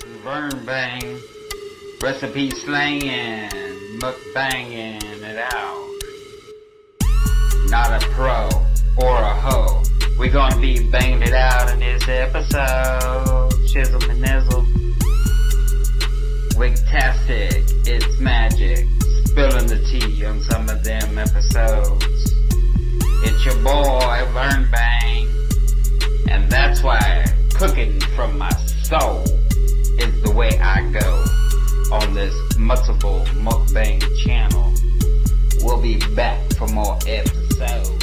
VERN bang, recipe slanging, mukbanging it out. Not a pro or a hoe. We gonna be banging it out in this episode. Chisel and nizzle. Wigtastic, it's magic. Spilling the tea on some of them episodes. It's your boy VERN Bang, and that's why cooking from my soul is the way I go on this multiple mukbang channel. We'll be back for more episodes.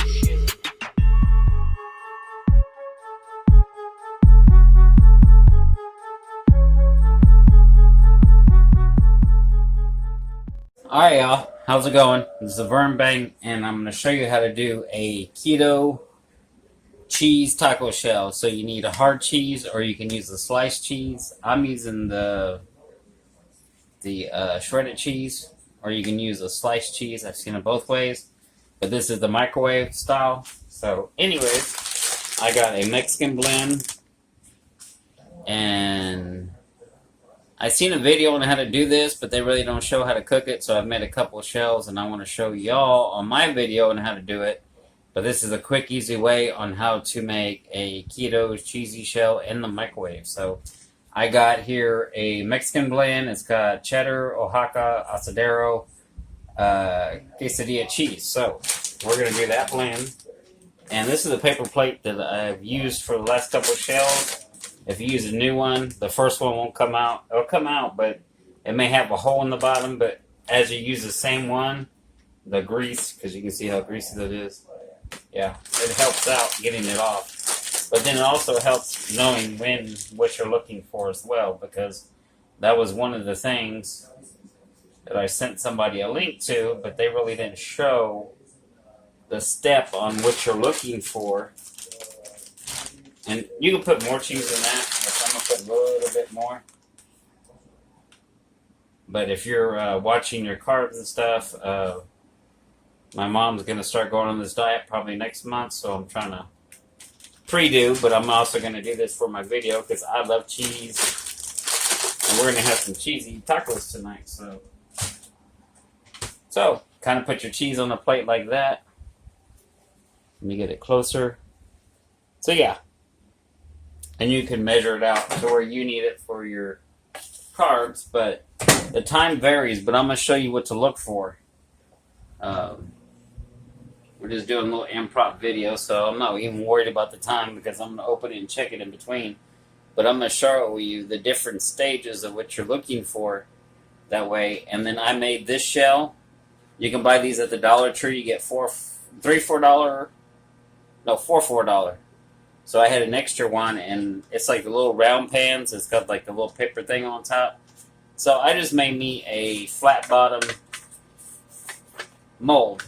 Alright y'all, how's it going? This is the VERN Bang, and I'm going to show you how to do a keto cheese taco shell. So you need a hard cheese, or you can use the sliced cheese. I'm using the shredded cheese, or you can use a sliced cheese. I've seen it both ways, but this is the microwave style. So anyways, I got a Mexican blend, and I seen a video on how to do this, but they really don't show how to cook it. So I've made a couple of shells, and I want to show y'all on my video on how to do it. But this is a quick, easy way on how to make a keto cheesy shell in the microwave. So I got here a Mexican blend. It's got cheddar, Oaxaca, asadero, quesadilla cheese. So we're going to do that blend. And this is a paper plate that I've used for the last couple of shells. If you use a new one, the first one won't come out. It'll come out, but it may have a hole in the bottom. But as you use the same one, the grease, because you can see how greasy that is. Yeah, it helps out getting it off. But then it also helps knowing what you're looking for as well, because that was one of the things that I sent somebody a link to, but they really didn't show the step on what you're looking for. And you can put more cheese in that, but I'm going to put a little bit more. But if you're watching your carbs and stuff, my mom's going to start going on this diet probably next month, so I'm trying to pre-do, but I'm also going to do this for my video because I love cheese. And we're going to have some cheesy tacos tonight, so kind of put your cheese on a plate like that. Let me get it closer. So yeah. And you can measure it out to where you need it for your carbs, but the time varies, but I'm going to show you what to look for. We're just doing a little improv video, so I'm not even worried about the time because I'm going to open it and check it in between. But I'm going to show you the different stages of what you're looking for that way. And then I made this shell. You can buy these at the Dollar Tree. You get $4 for $4. So I had an extra one, and it's like the little round pans. It's got like the little paper thing on top. So I just made me a flat bottom mold.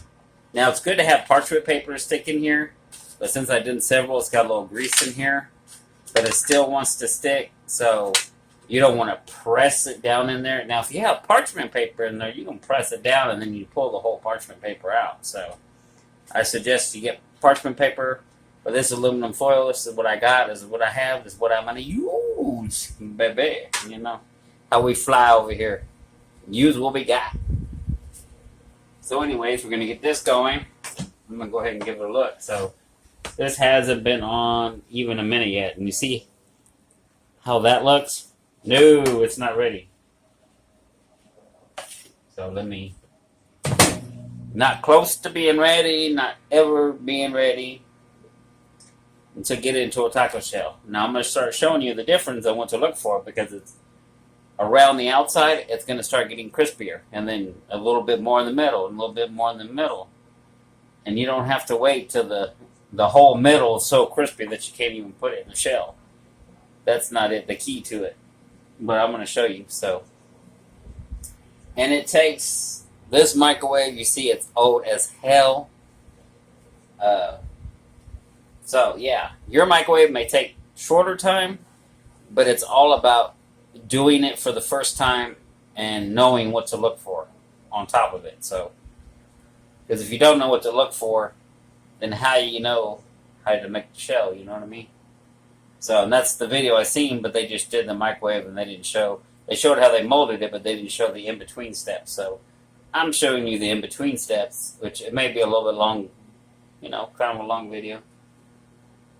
Now it's good to have parchment paper stick in here, but since I did several, it's got a little grease in here, but it still wants to stick, so you don't want to press it down in there. Now if you have parchment paper in there, you can press it down and then you pull the whole parchment paper out. So I suggest you get parchment paper. But this aluminum foil, this is what I got, this is what I have, this is what I'm going to use, baby. You know how we fly over here. Use what we got. So anyways, we're going to get this going. I'm going to go ahead and give it a look. So this hasn't been on even a minute yet. And you see how that looks? No, it's not ready. So let me, not close to being ready, not ever being ready, to get it into a taco shell. Now I'm going to start showing you the difference on what to look for, because it's around the outside, it's going to start getting crispier, and then a little bit more in the middle, and a little bit more in the middle. And you don't have to wait till the whole middle is so crispy that you can't even put it in the shell. That's not it, the key to it. But I'm going to show you. So, and it takes this microwave, you see it's old as hell. So yeah, your microwave may take shorter time, but it's all about doing it for the first time and knowing what to look for on top of it. So, because if you don't know what to look for, then how do you know how to make the shell? You know what I mean? So and that's the video I seen, but they just did the microwave and they didn't show. They showed how they molded it, but they didn't show the in-between steps. So I'm showing you the in-between steps, which it may be a little bit long, you know, kind of a long video,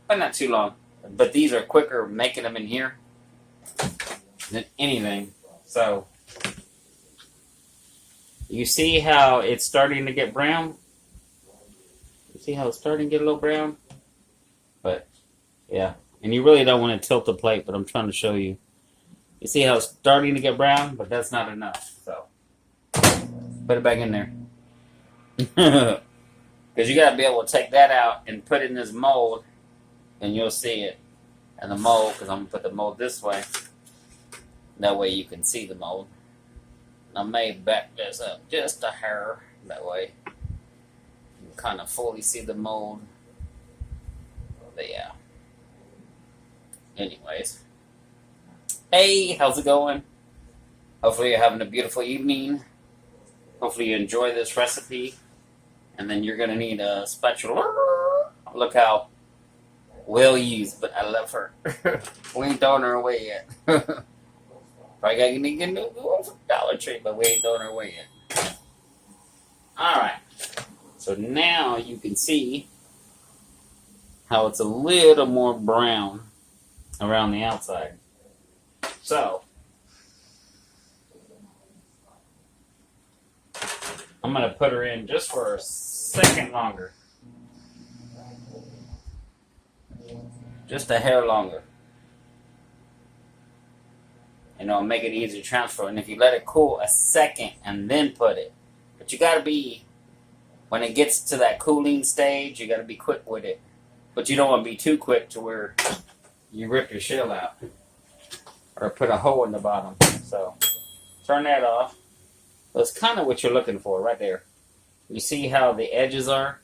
but not too long. But these are quicker making them in here than anything. So you see how it's starting to get brown? You see how it's starting to get a little brown? But yeah, and you really don't want to tilt the plate, but I'm trying to show you. You see how it's starting to get brown, but that's not enough. So put it back in there. Because you got to be able to take that out and put it in this mold, and you'll see it. And the mold, because I'm going to put the mold this way. That way you can see the mold. I may back this up just a hair. That way you can kind of fully see the mold. But yeah. Anyways. Hey, how's it going? Hopefully you're having a beautiful evening. Hopefully you enjoy this recipe. And then you're going to need a spatula. Look how well used, but I love her. We ain't throwing her away yet. Probably got to get a new one from Dollar Tree, but we ain't throwing her away yet. Alright. So now you can see how it's a little more brown around the outside. So I'm going to put her in just for a second longer. Just a hair longer. You know, make it easy to transfer. And if you let it cool a second and then put it. But you got to be, when it gets to that cooling stage, you got to be quick with it. But you don't want to be too quick to where you rip your shell out. Or put a hole in the bottom. So, turn that off. That's kind of what you're looking for right there. You see how the edges are?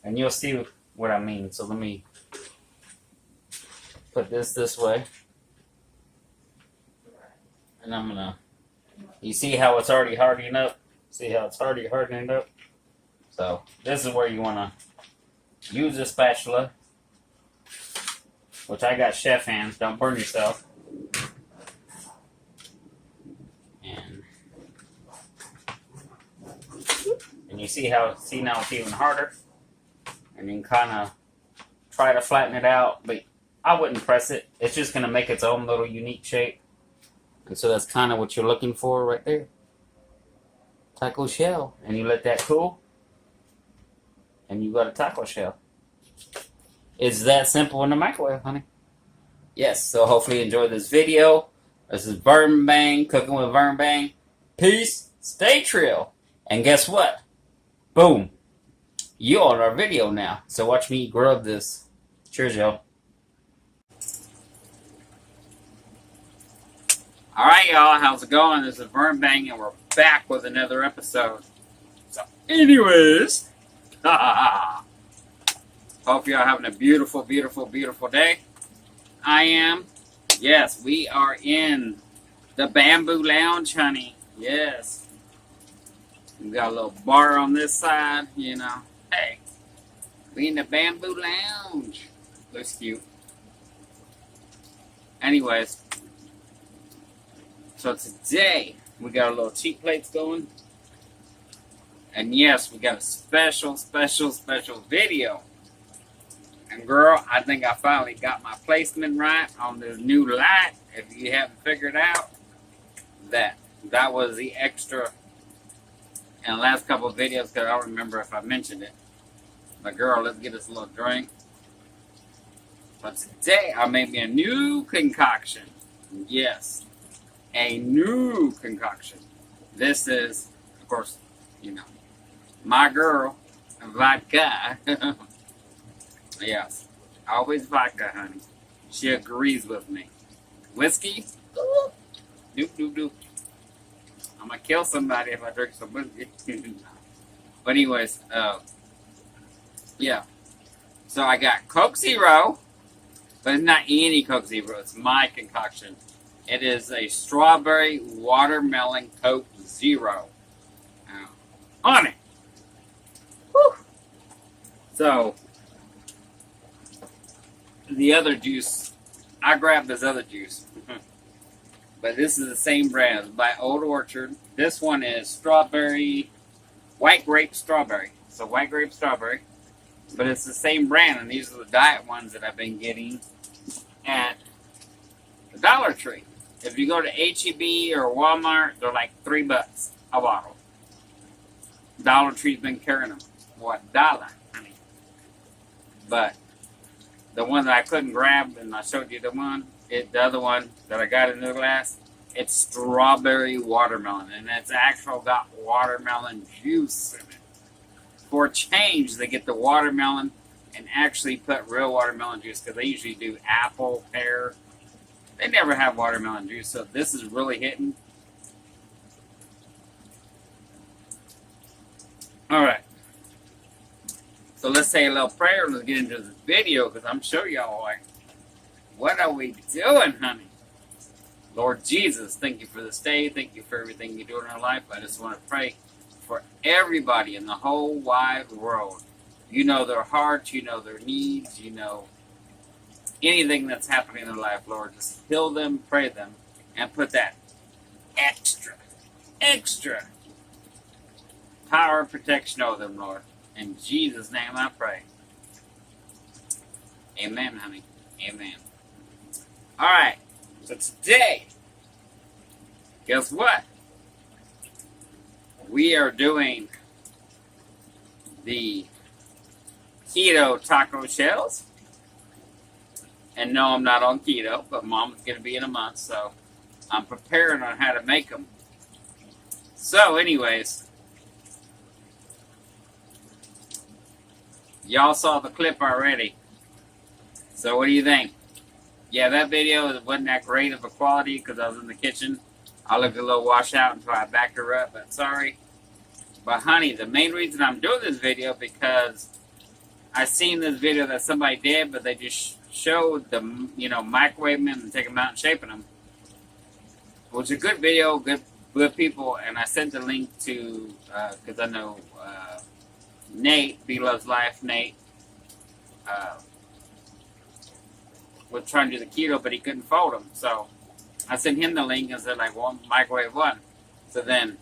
And you'll see what I mean. So let me put this way. And I'm gonna, you see how it's already hardening up? See how it's already hardening up? So this is where you wanna use a spatula, which I got chef hands, don't burn yourself. And you see how, now it's even harder? And you can kind of try to flatten it out, but I wouldn't press it. It's just going to make its own little unique shape. And so that's kind of what you're looking for right there. Taco shell. And you let that cool. And you got a taco shell. It's that simple in the microwave, honey. Yes, so hopefully you enjoyed this video. This is VERN Bang, cooking with VERN Bang. Peace, stay trill. And guess what? Boom. You on our video now. So watch me grub this. Cheers, y'all. Alright, y'all. How's it going? This is VERN Bang, and we're back with another episode. So, anyways. Hope y'all having a beautiful, beautiful, beautiful day. I am. Yes, we are in the Bamboo Lounge, honey. Yes. We got a little bar on this side, you know. Hey, we in the Bamboo Lounge. Looks cute. Anyways, so today we got a little cheat plates going. And yes, we got a special, special, special video. And girl, I think I finally got my placement right on this new light. If you haven't figured out that was the extra in the last couple of videos, because I don't remember if I mentioned it. But girl, let's get us a little drink. But today, I made me a new concoction. Yes, a new concoction. This is, of course, you know, my girl, vodka. Yes, always vodka, honey. She agrees with me. Whiskey? Doop, doop, doop. I'm gonna kill somebody if I drink some whiskey. But anyways, yeah. So I got Coke Zero, but it's not any Coke Zero. It's my concoction. It is a strawberry watermelon Coke Zero. On it. Whew. So the other juice I grabbed this other juice. But this is the same brand. It's by Old Orchard. This one is strawberry, white grape strawberry. So white grape strawberry. But it's the same brand, and these are the diet ones that I've been getting at the Dollar Tree. If you go to H-E-B or Walmart, they're like $3 a bottle. Dollar Tree's been carrying them. What, $1, honey? But the one that I couldn't grab, and I showed you the other one that I got in the glass, it's strawberry watermelon, and it's actual got watermelon juice in it. For a change, they get the watermelon and actually put real watermelon juice, because they usually do apple, pear. They never have watermelon juice, so this is really hitting. Alright. So let's say a little prayer and let's get into this video, because I'm sure y'all like, what are we doing, honey? Lord Jesus, thank you for this day. Thank you for everything you do in our life. I just want to pray for everybody in the whole wide world. You know their hearts, you know their needs, you know anything that's happening in their life, Lord. Just heal them, pray them, and put that extra power and protection over them, Lord. In Jesus' name I pray. Amen, honey. Amen. Alright, so today, guess what? We are doing the keto taco shells. And no, I'm not on keto, but Mom's going to be in a month, so I'm preparing on how to make them. So, anyways, y'all saw the clip already. So, what do you think? Yeah, that video wasn't that great of a quality because I was in the kitchen. I looked a little washed out until I backed her up, but sorry. But honey, the main reason I'm doing this video because I seen this video that somebody did, but they just showed the, microwaving them and taking them out and shaping them. It was a good video, good people, and I sent the link to, because I know Nate, B Loves Life, Nate, was trying to do the keto, but he couldn't fold them. So I sent him the link and said, like, well, microwave one. So then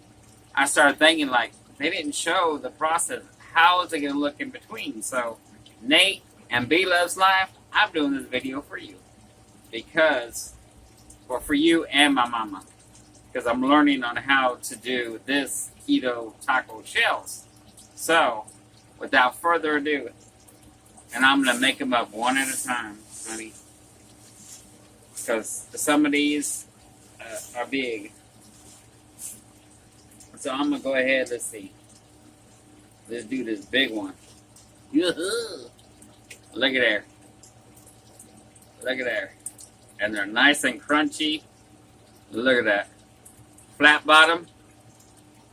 I started thinking, like, they didn't show the process. How is it going to look in between? So Nate and B Loves Life, I'm doing this video for you. Because, well, for you and my mama. Because I'm learning on how to do this keto taco shells. So, without further ado, and I'm going to make them up one at a time, honey. Because some of these are big. So I'm going to go ahead, let's see. Let's do this big one. Yoo-hoo. Look at there. Look at there. And they're nice and crunchy. Look at that. Flat bottom.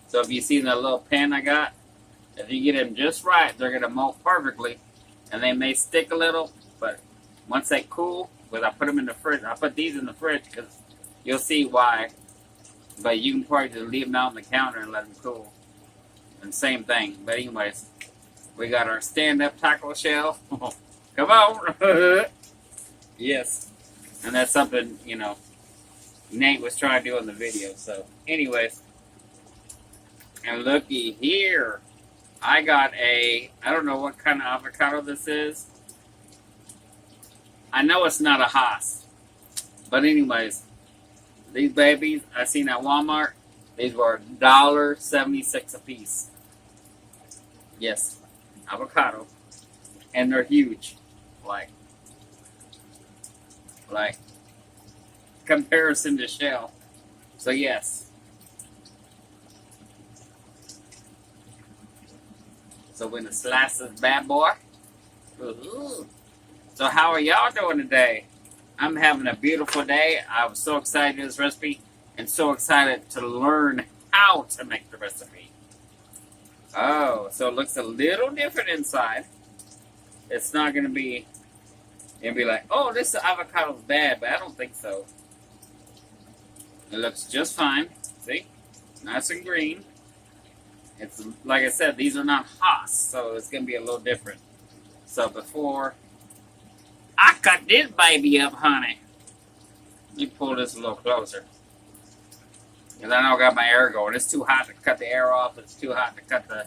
So if you see the little pan I got, if you get them just right, they're going to mold perfectly. And they may stick a little, but once they cool, but I put them in the fridge. I put these in the fridge because you'll see why. But you can probably just leave them out on the counter and let them cool. And same thing. But anyways, we got our stand-up taco shell. Come on. Yes. And that's something, Nate was trying to do in the video. So, anyways. And looky here. I got I don't know what kind of avocado this is. I know it's not a Haas. But anyways, these babies I seen at Walmart, these were $1.76 a piece. Yes, avocado. And they're huge. Like comparison to shell. So yes. So we're gonna slice this bad boy. Ooh. So how are y'all doing today? I'm having a beautiful day. I was so excited to do this recipe and so excited to learn how to make the recipe. Oh, so it looks a little different inside. It's not going to be, you'll be like, oh, this avocado's bad, but I don't think so. It looks just fine. See? Nice and green. It's, like I said, these are not Haas, so it's going to be a little different. So before I cut this baby up, honey, Let me pull this a little closer. Because I know I got my air going. It's too hot to cut the air off. It's too hot to cut the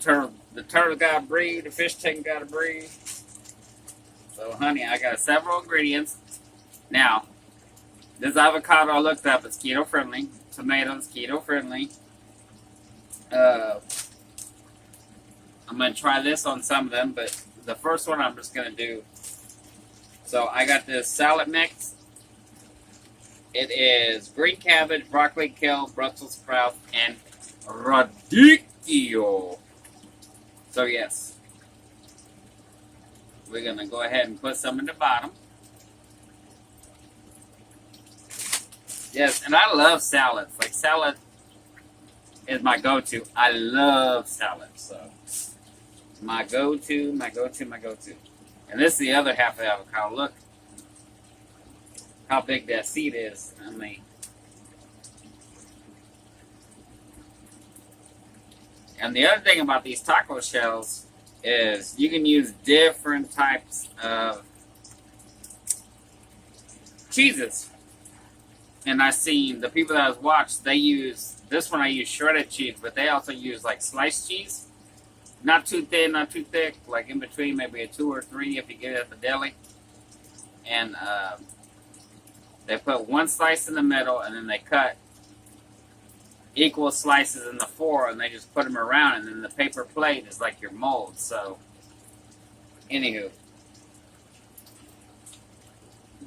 turtle. The turtle gotta breathe. The fish tank gotta breathe. So, honey, I got several ingredients. Now, this avocado I looked up. It's keto friendly. Tomatoes, keto friendly. I'm gonna try this on some of them, but the first one I'm just gonna do. So I got this salad mix. It is green cabbage, broccoli, kale, Brussels sprouts, and radicchio. So yes, we're gonna go ahead and put some in the bottom. Yes, and I love salads. Like salad is my go-to. I love salad, so my go-to. And this is the other half of the avocado. Look how big that seed is. I mean, and the other thing about these taco shells is you can use different types of cheeses. And I seen the people that I've watched, they use, this one I use shredded cheese, but they also use like sliced cheese. Not too thin, not too thick, like in between, maybe a 2 or 3 if you get it at the deli. And they put one slice in the middle, and then they cut equal slices in the 4, and they just put them around, and then the paper plate is like your mold. So, anywho.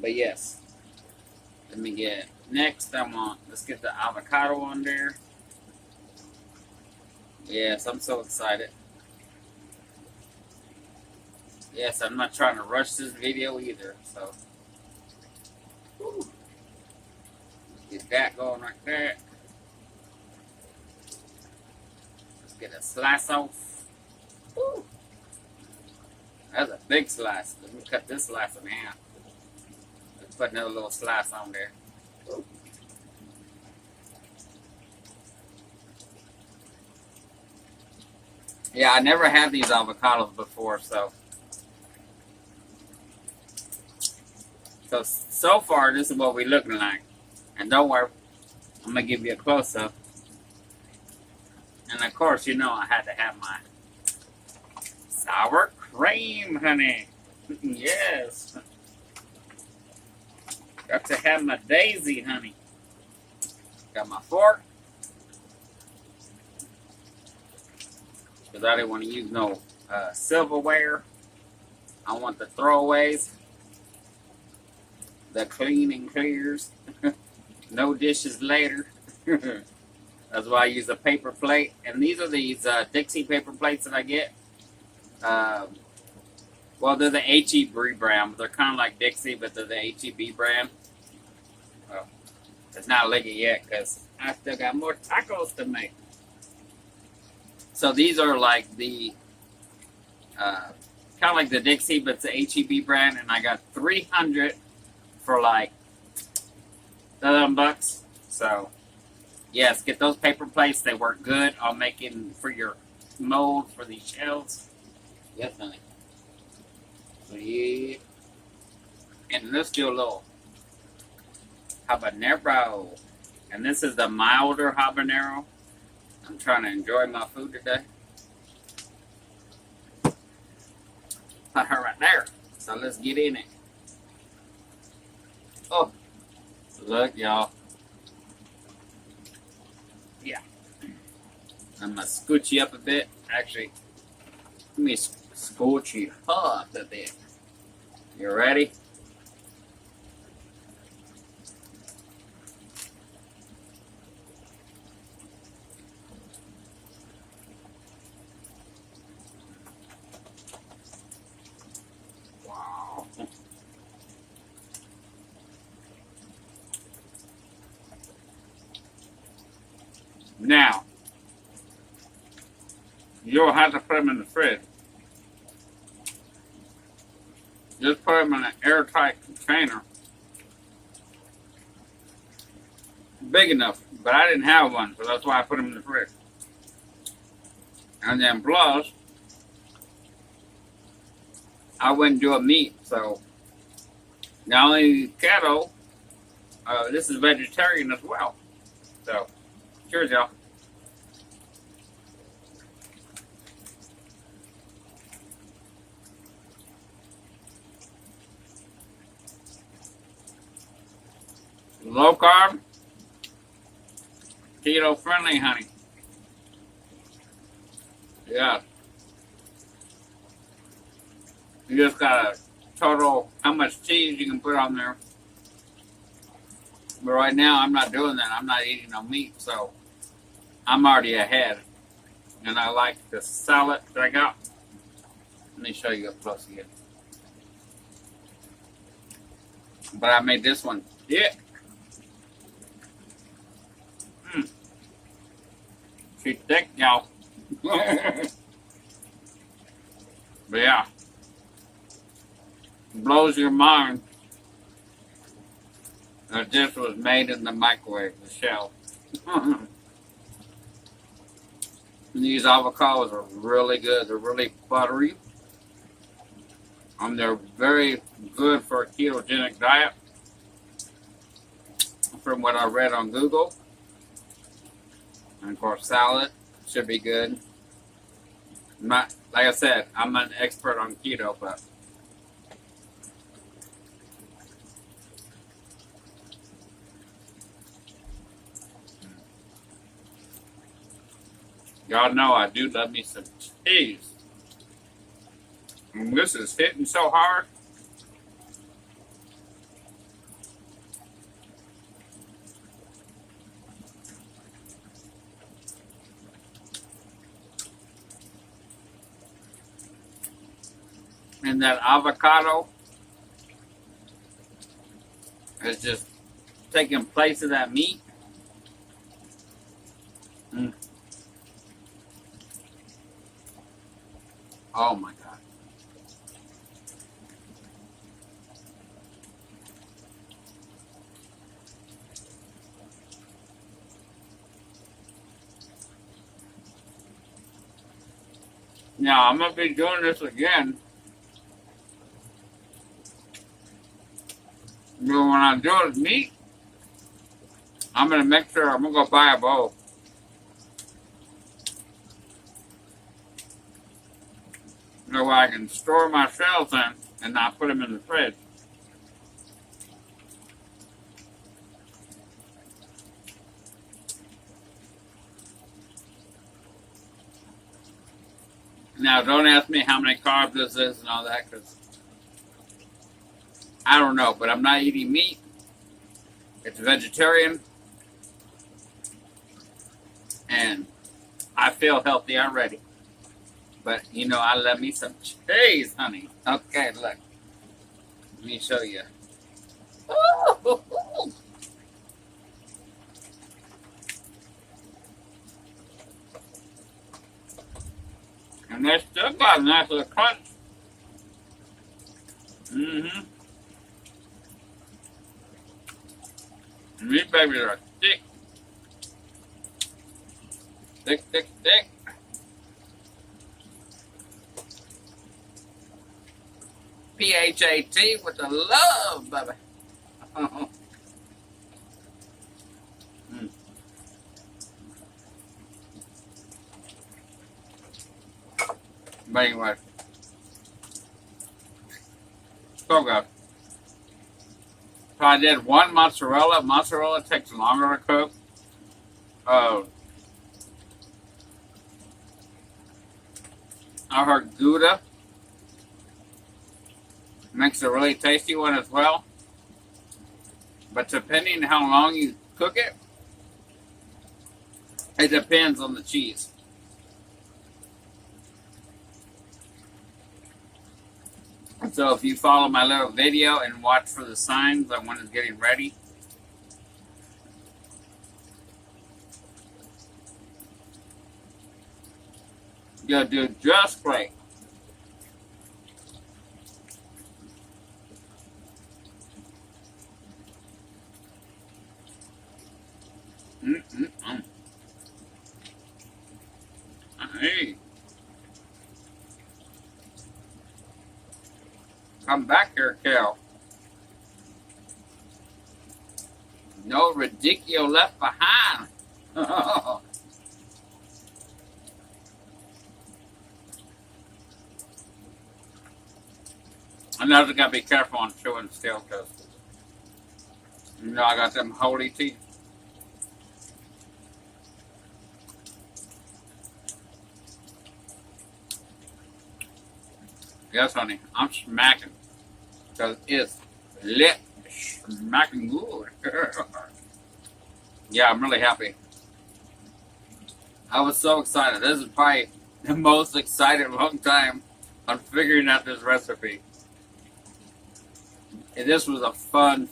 But yes. Let me get, next let's get the avocado on there. Yes, I'm so excited. Yes, I'm not trying to rush this video either, so. Whew. Get that going right there. Let's get a slice off. Whew. That's a big slice. Let me cut this slice in half. Let's put another little slice on there. Whew. Yeah, I never had these avocados before, so so far this is what we're looking like. And don't worry, I'm gonna give you a close-up. And of course, you know I had to have my sour cream, honey. Yes. Got to have my daisy, honey. Got my fork. Because I didn't want to use no silverware. I want the throwaways. The clean and clears. No dishes later. That's why I use a paper plate. And these are these Dixie paper plates that I get. Well, they're the HEB brand. They're kind of like Dixie, but they're the HEB brand. Well, it's not licked yet because I still got more tacos to make. So these are like the, kind of like the Dixie, but it's the HEB brand. And I got 300 for like $11. So, yes, get those paper plates. They work good on making for your mold for these shells. Yes, honey. So, yeah. And let's do a little habanero. And this is the milder habanero. I'm trying to enjoy my food today. Put her right there. So let's get in it. Oh, look, y'all. Yeah. I'm going to scooch you up a bit. Actually, let me scooch you up a bit. You ready? Now, you'll have to put them in the fridge. Just put them in an airtight container. Big enough, but I didn't have one, so that's why I put them in the fridge. And then plus, I wouldn't do a meat, so not only keto, This is vegetarian as well. So, cheers, y'all. Low carb, keto friendly, honey. Yeah. You just gotta total how much cheese you can put on there. But right now, I'm not doing that. I'm not eating no meat, so I'm already ahead. And I like the salad that I got. Let me show you up close again. But I made this one thick. She's thick, y'all. But yeah. Blows your mind that this was made in the microwave, the shell. These avocados are really good. They're really buttery. They're very good for a ketogenic diet, from what I read on Google. And of course, salad should be good. Like I said, I'm an expert on keto, but y'all know I do love me some cheese. And this is hitting so hard. And that avocado is just taking place of that meat. Oh my God. Now, I'm going to be doing this again. But when I do it with meat, I'm going to make sure I'm going to go buy a bowl. So I can store my shells in and not put them in the fridge. Now, don't ask me how many carbs this is and all that, because I don't know, but I'm not eating meat. It's vegetarian. And I feel healthy already. But, you know, I love me some cheese, honey. Okay, look. Let me show you. Ooh. And they still got a nice little crunch. Mm-hmm. And these babies are thick. Thick, thick, thick. P-H-A-T with the love, baby. But anyway. So good. So I did one mozzarella. Mozzarella takes longer to cook. I heard Gouda makes a really tasty one as well. But depending on how long you cook it, it depends on the cheese. So if you follow my little video and watch for the signs on when it's getting ready, you'll do just great. Hey. Come back here, Kel. No ridiculous left behind. I know I gotta be careful on chewing still, because you know I got them holy teeth. Yes, honey, I'm smacking because it's lit, smacking good. Yeah, I'm really happy. I was so excited. This is probably the most excited long time on figuring out this recipe. And this was a fun.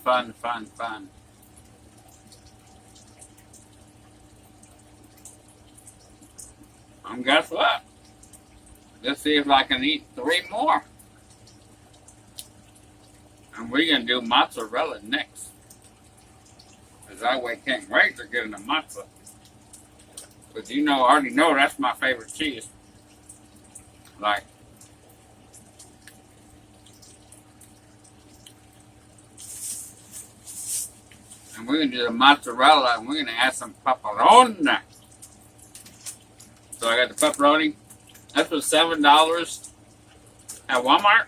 And guess what? Let's see if I can eat 3 more. And we're going to do mozzarella next. Because I can't wait to get into mozzarella. Because you know, I already know that's my favorite cheese. Like, and we're going to do the mozzarella and we're going to add some pepperoni. So I got the pepperoni. That was $7 at Walmart.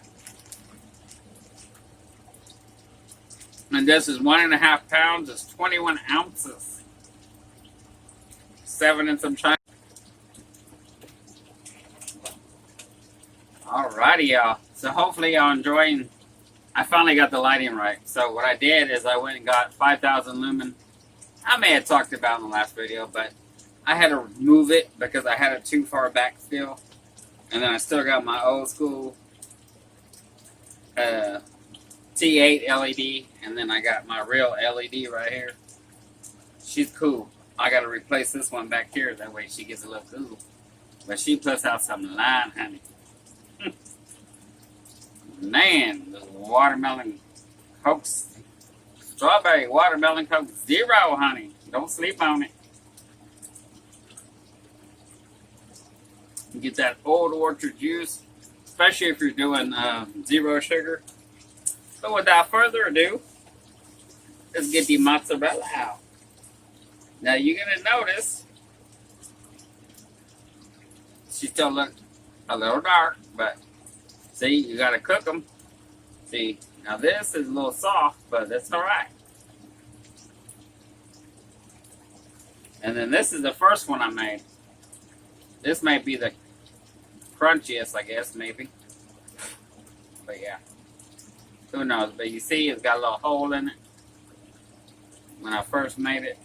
And this is 1.5 pounds. It's 21 ounces. 7 and some change. Alrighty, y'all. So hopefully y'all enjoying. I finally got the lighting right. So what I did is I went and got 5,000 lumen. I may have talked about in the last video, but I had to move it because I had it too far back still. And then I still got my old school T8 LED. And then I got my real LED right here. She's cool. I got to replace this one back here. That way she gets a little cool. But she puts out some line, honey. Man, this watermelon Coke, strawberry watermelon Coke Zero, honey. Don't sleep on it. Get that old orchard juice, especially if you're doing zero sugar. So without further ado, let's get the mozzarella out. Now you're gonna notice she still looks a little dark, but see, you gotta cook them. See, now this is a little soft, but that's all right. And then this is the first one I made. This might be the crunchiest, I guess, maybe. But yeah, who knows? But you see, it's got a little hole in it when I first made it.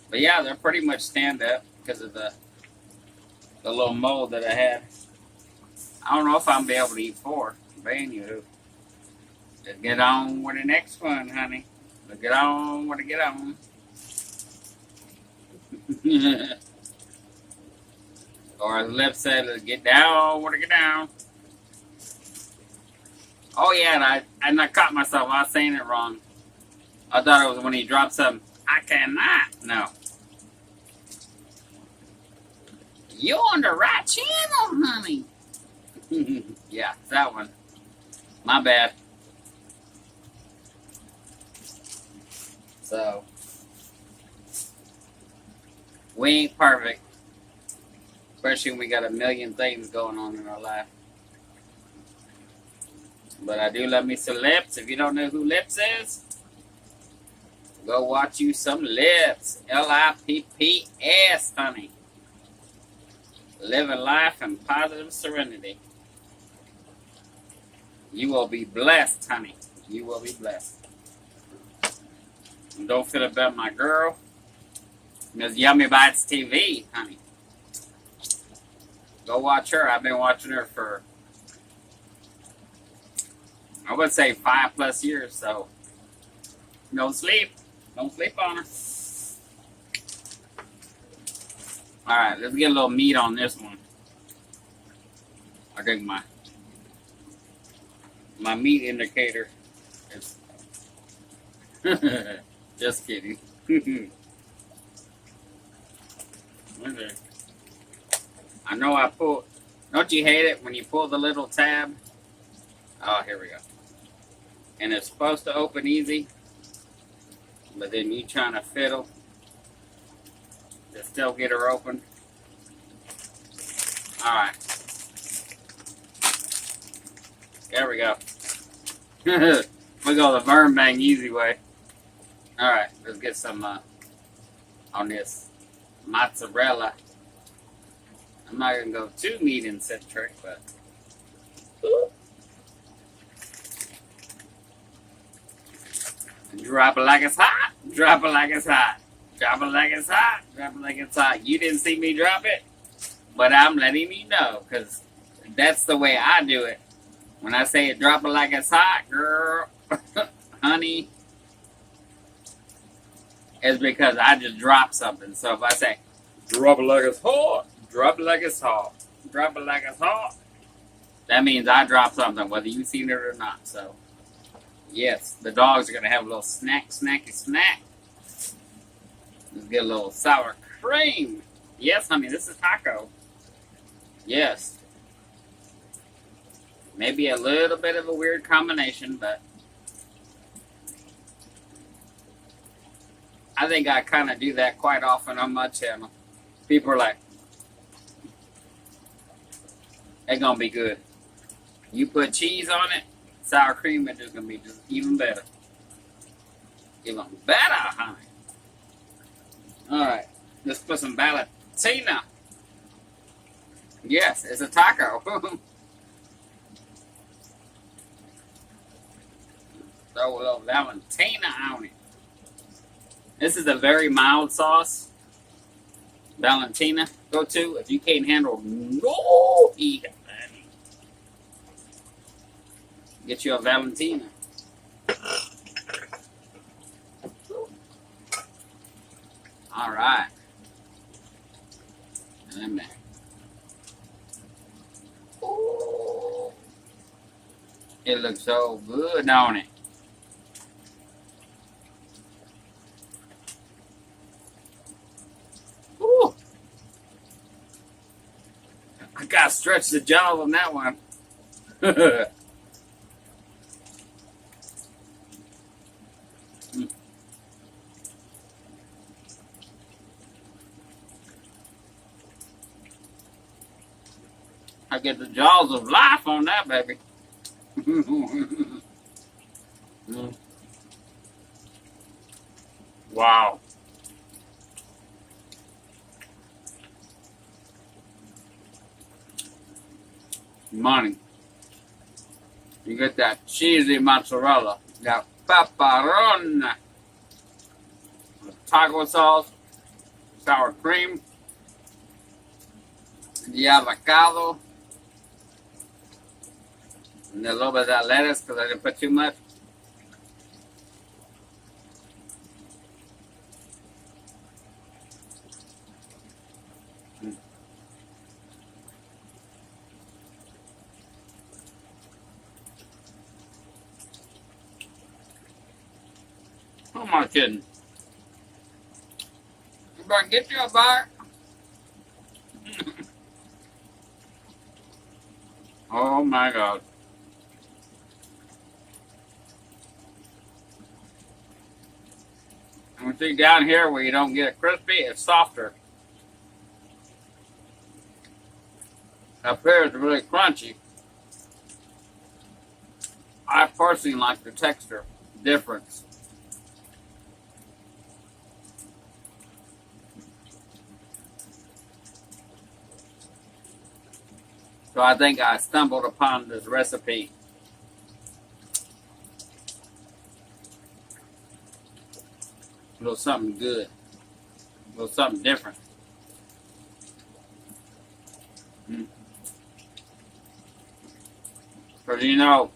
But yeah, they're pretty much stand up because of the little mold that I had. I don't know if I'm gonna be able to eat 4. But anywho, let's get on with the next one, honey. Let's get on with it, get on. Or as Lip said, let's get down with it, get down. Oh yeah, and I caught myself. I was saying it wrong. I thought it was when he dropped something. I cannot. No. You're on the right channel, honey. Yeah, that one. My bad. So, we ain't perfect. Especially when we got a million things going on in our life. But I do love me some Lips. If you don't know who Lips is, go watch you some Lips. LIPPS, honey. Living life in positive serenity. You will be blessed, honey. You will be blessed. And don't feel about my girl. Ms. Yummy Bites TV, honey. Go watch her. I've been watching her for, I would say 5+ years, so don't sleep. Don't sleep on her. Alright, let's get a little meat on this one. I think my meat indicator is just kidding. I know I pulled. Don't you hate it when you pull the little tab? Oh, here we go. And it's supposed to open easy. But then you trying to fiddle to still get her open. Alright. There we go. We go the VERN bang easy way. Alright, let's get some on this mozzarella. I'm not going to go too meat centric, but drop it like it's hot. Drop it like it's hot. Drop it like it's hot. Drop it like it's hot. You didn't see me drop it, but I'm letting you know because that's the way I do it. When I say it, drop it like it's hot, girl, honey, it's because I just dropped something. So if I say, drop it like it's hot, drop it like it's hot, drop it like it's hot, that means I dropped something, whether you've seen it or not. So, yes, the dogs are going to have a little snacky snack. Let's get a little sour cream. Yes, honey, this is taco. Yes. Maybe a little bit of a weird combination, but I think I kind of do that quite often on my channel. People are like, it's going to be good. You put cheese on it, sour cream, it's just going to be just even better. Even better, honey. Alright, let's put some Valentina. Yes, it's a taco. Throw a little Valentina on it. This is a very mild sauce. Valentina, go to if you can't handle no heat. Get you a Valentina. All right. And then, it looks so good, don't it? Ooh. I gotta stretch the jaw on that one. I get the jaws of life on that baby. Wow. Money. You get that cheesy mozzarella, that pepperoni, taco sauce, sour cream, the avocado, and a little bit of that lettuce because I didn't put too much. Who am I kidding? You better get you a bite. Oh my God. And we see down here where you don't get it crispy, it's softer. Up here it's really crunchy. I personally like the texture difference. So I think I stumbled upon this recipe. A little something good. A little something different. Because you know,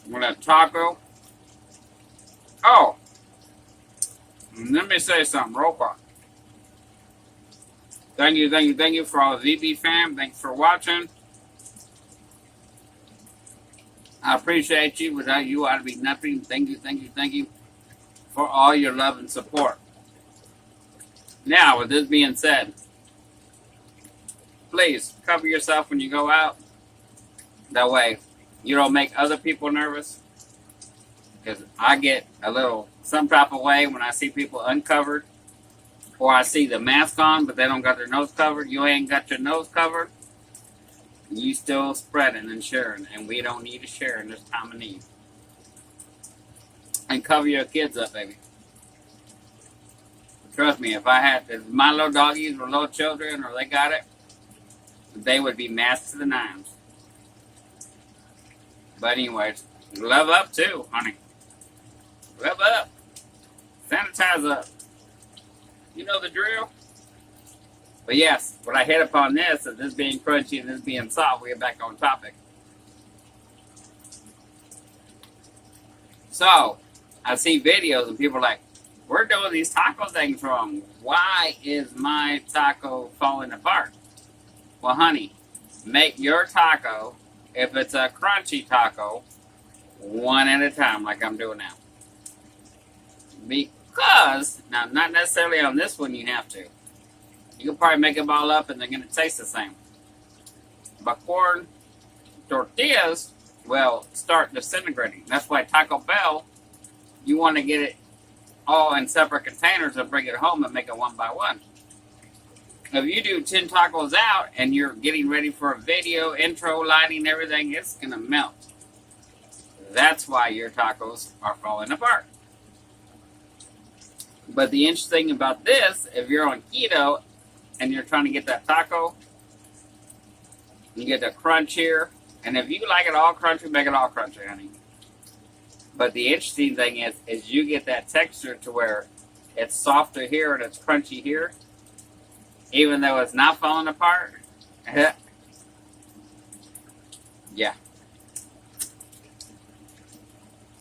when a taco... Oh! Let me say something real quick. Thank you for all the VB fam. Thanks for watching. I appreciate you. Without you, I'd be nothing. Thank you for all your love and support. Now, with this being said, please cover yourself when you go out. That way, you don't make other people nervous. Because I get a little some type of way when I see people uncovered, or I see the mask on, but they don't got their nose covered. You ain't got your nose covered. You still spreading and sharing, and we don't need to share in this time of need. And cover your kids up, baby. Trust me, if my little doggies were little children, or they got it, they would be masked to the nines. But anyways, glove up too, honey. Glove up. Sanitize up. You know the drill. But yes, when I hit upon this, of this being crunchy and this being soft, we get back on topic. So, I see videos and people are like, we're doing these taco things wrong. Why is my taco falling apart? Well, honey, make your taco, if it's a crunchy taco, one at a time like I'm doing now. Because, now not necessarily on this one you have to. You can probably make them all up and they're going to taste the same. But corn tortillas will start disintegrating. That's why Taco Bell, you want to get it all in separate containers and bring it home and make it one by one. If you do 10 tacos out and you're getting ready for a video, intro, lighting, everything, it's going to melt. That's why your tacos are falling apart. But the interesting about this, if you're on keto and you're trying to get that taco, you get the crunch here. And if you like it all crunchy, make it all crunchy, honey. But the interesting thing is you get that texture to where it's softer here and it's crunchy here. Even though it's not falling apart. Yeah.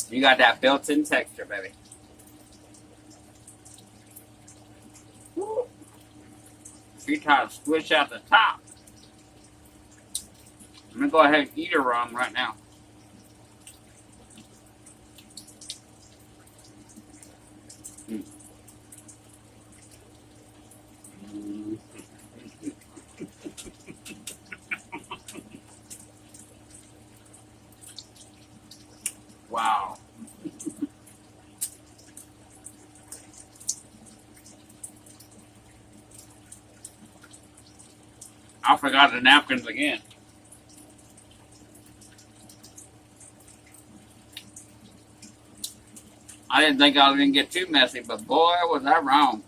You got that built-in texture, baby. Woo. If you try to squish out the top, I'm going to go ahead and eat her wrong right now. Wow. I forgot the napkins again. I didn't think I was going to get too messy, but boy, was I wrong.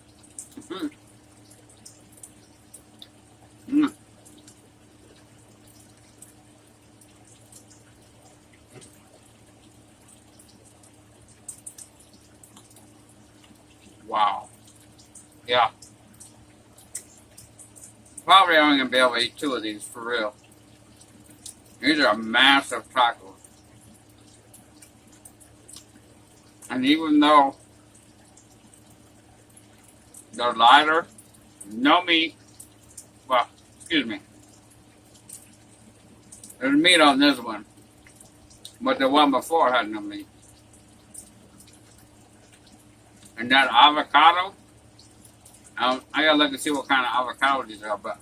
Wow. Yeah. Probably only going to be able to eat 2 of these for real. These are massive tacos. And even though they're lighter, no meat, well, excuse me. There's meat on this one, but the one before had no meat. And that avocado, I gotta look and see what kind of avocado these are, but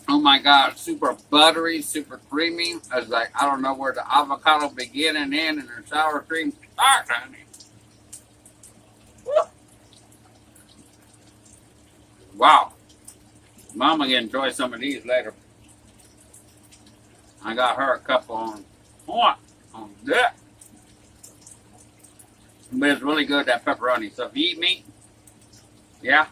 oh my God, super buttery, super creamy. I was like, I don't know where the avocado begin and end and the sour cream starts, honey. Woo. Wow. Mama can enjoy some of these later. I got her a couple on that. But it's really good, that pepperoni. So if you eat meat, yeah.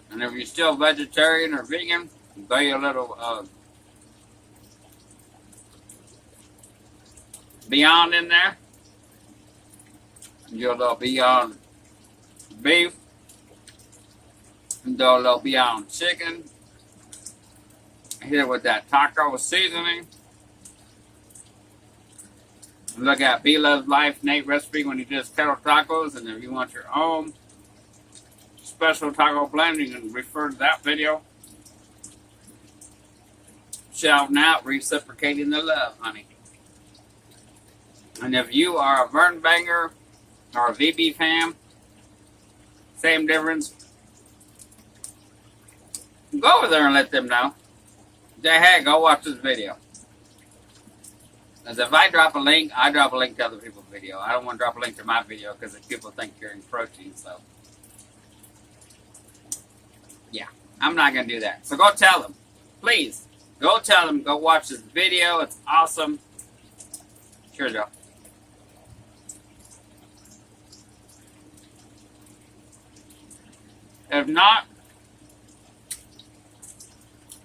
And if you're still vegetarian or vegan, throw your little Beyond in there. Your little Beyond beef. And do a little Beyond chicken. Here with that taco seasoning. Look at B Loves Life, Nate recipe when he does kettle tacos. And if you want your own special taco blend, you can refer to that video. Shouting out, reciprocating the love, honey. And if you are a VERN banger or a VB fan, same difference. Go over there and let them know. Say, hey, go watch this video. Because if I drop a link, I drop a link to other people's video. I don't want to drop a link to my video because people think you're encroaching. So, yeah, I'm not going to do that. So go tell them. Please, go tell them. Go watch this video. It's awesome. Sure, Joe. If not,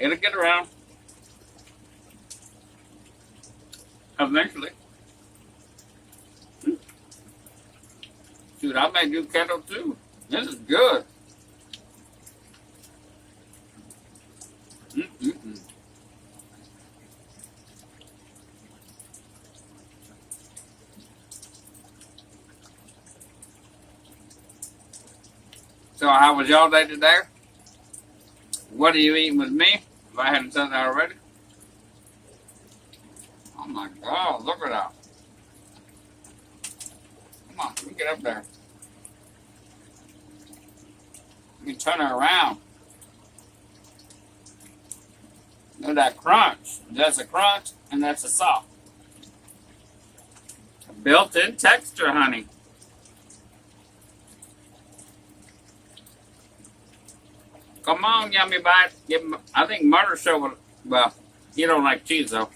it'll get around. Eventually. Dude, I may do keto too. This is good. Mm-mm-mm. So how was y'all day today? What are you eating with me? If I hadn't said that already. Oh my God, look at that. Come on, let me get up there. Let me turn her around. Look at that crunch. That's a crunch and that's a soft. Built-in texture, honey. Come on, Yummy Bite. Give him, I think Murder Show will, well, you don't like cheese though.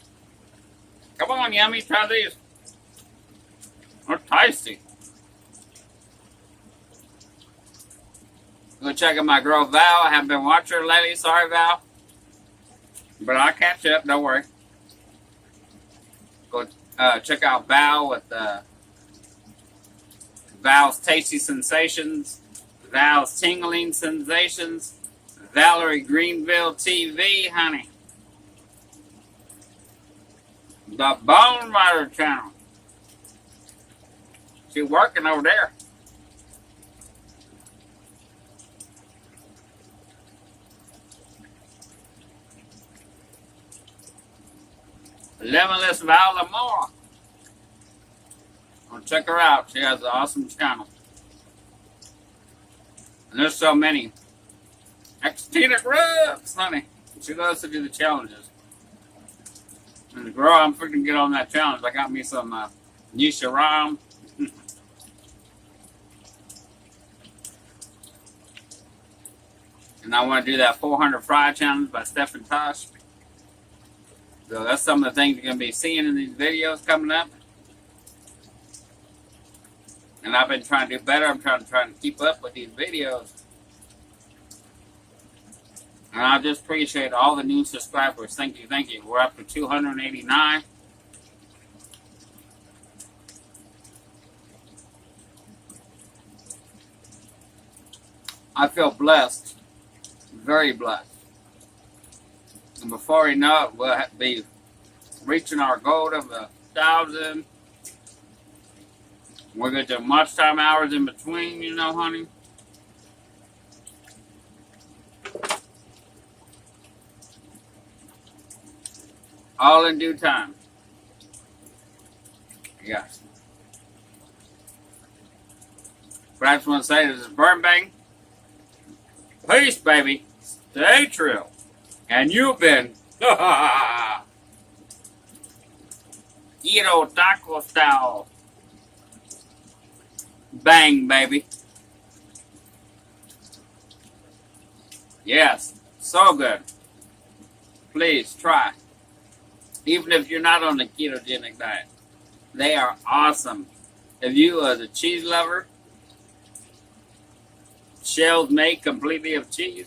Come on, Yummy, try these. They're tasty. Go check out my girl Val. I haven't been watching her lately. Sorry, Val. But I'll catch up, don't worry. Go check out Val with Val's Tasty Sensations, Val's Tingling Sensations, Valerie Greenville TV, honey. The Bone Rider channel. She's working over there. Limitless Val Lamore. Well, check her out. She has an awesome channel. And there's so many. Tina Rubs, honey. She loves to do the challenges. And girl, I'm freaking get on that challenge. I got me some Nisha Ram. And I want to do that 400 fry challenge by Stephen Tosh. So that's some of the things you're going to be seeing in these videos coming up. And I've been trying to do better. I'm trying to keep up with these videos. And I just appreciate all the new subscribers. Thank you, thank you. We're up to 289. I feel blessed. Very blessed. And before you know it, we'll be reaching our goal of 1,000. We'll get to much time hours in between, you know, honey. All in due time. Yes. But I just want to say this is VERN Bang. Peace, baby. Stay true. And you've been Keto taco style. Bang, baby. Yes, so good. Please try. Even if you're not on the ketogenic diet, they are awesome. If you are the cheese lover, shells made completely of cheese.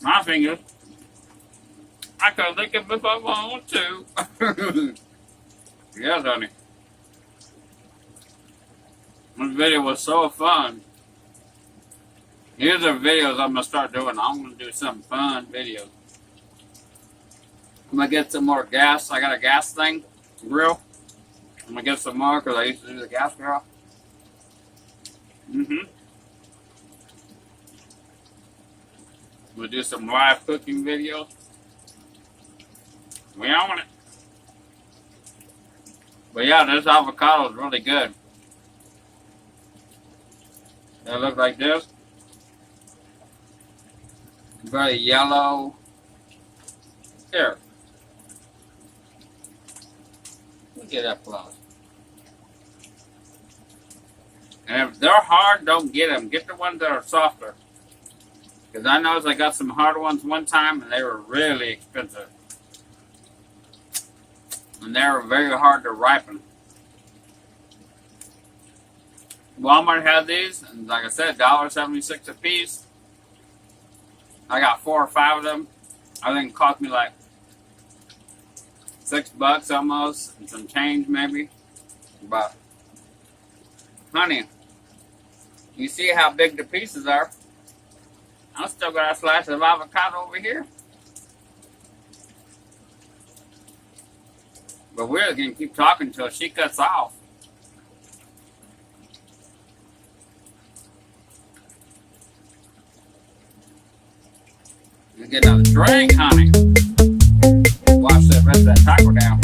My fingers. I can lick it if I want to. Yes, honey. This video was so fun. Here's the videos I'm going to start doing. I'm going to do some fun videos. I'm going to get some more gas. I got a gas thing, grill. I'm going to get some more because I used to do the gas grill. We'll do some live cooking videos. We own it. But yeah, this avocado is really good. They look like this. Very yellow. Here. Let me get that close. And if they're hard, don't get them. Get the ones that are softer. Because I noticed I got some hard ones one time and they were really expensive. And they were very hard to ripen. Walmart had these, and like I said, $1.76 a piece. I got 4 or 5 of them. I think it cost me like $6 almost, and some change maybe. But, honey, you see how big the pieces are. I still got a slice of avocado over here. But we're going to keep talking until she cuts off. You get another drink, honey. Wash the rest of that taco down.